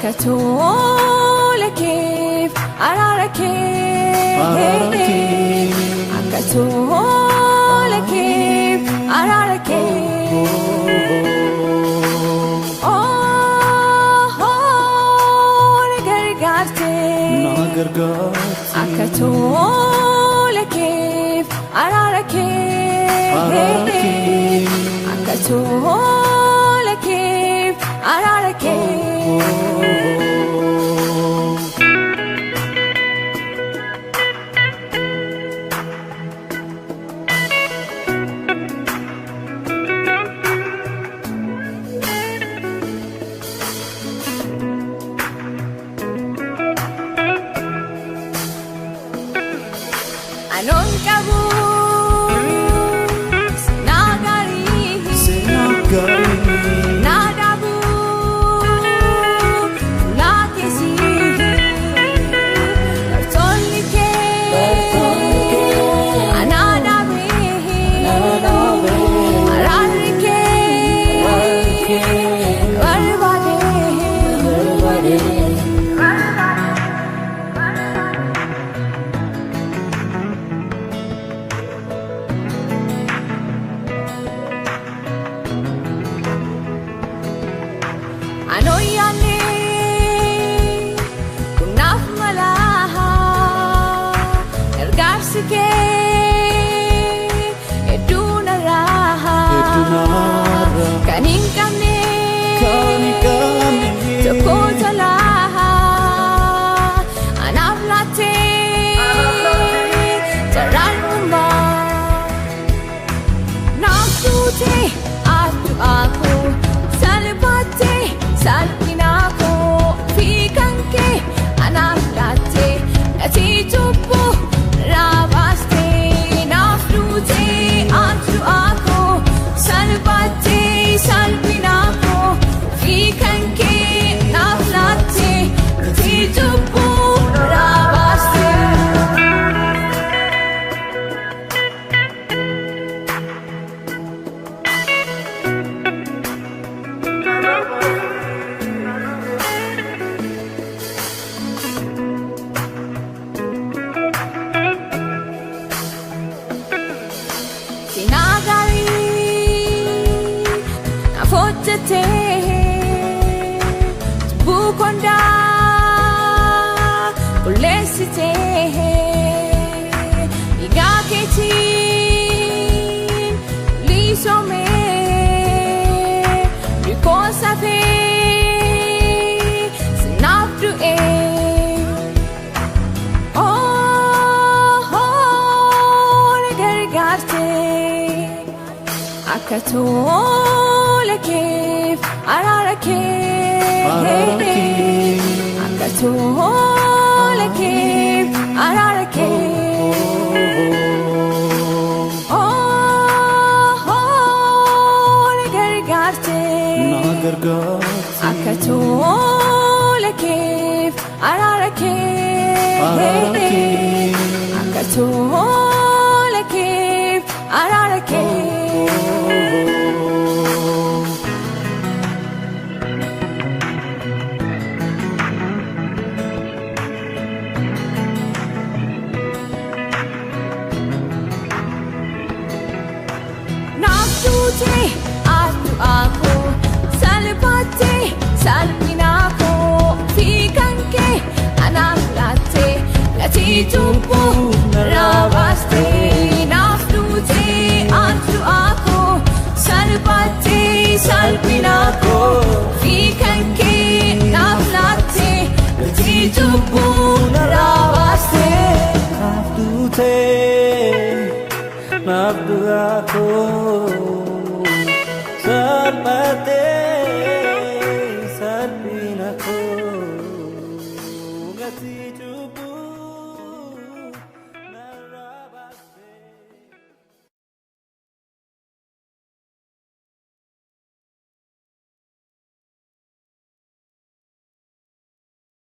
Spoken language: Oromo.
Akatolekif, ararakif, Akatolekif, ararakif. Oh, nagargarte, Akatolekif, ararakif, Akatolekif, ararakif. Anon kabus nagari nadabu lakesi tartolike anadabe ararike barbade Anoyane kunaf malaha ergarsike eduna raha kaning kami tokotalaha anavlate taralma nafute atu aku salbate Salpinako, fikanke, anaflate, natitupo, rabaste, naflute, atu ako, salbate, salpinako, fikanke, naflate, natitupo, rabaste. Sinagari nafotete bukonda ulesite igaketi lisome rikosafe sinaptu Akatolekif, ararakif, Akatolekif, ararakif. Oh, nagargarte, Akatolekif, ararakif, Akatolekif, ararakif. Nafute atu aku salbate salpinako fikanke anaflate natitupo rabaste nafute atu aku salbate salpinako fikanke naflate natitupo rabaste naftu aku salbate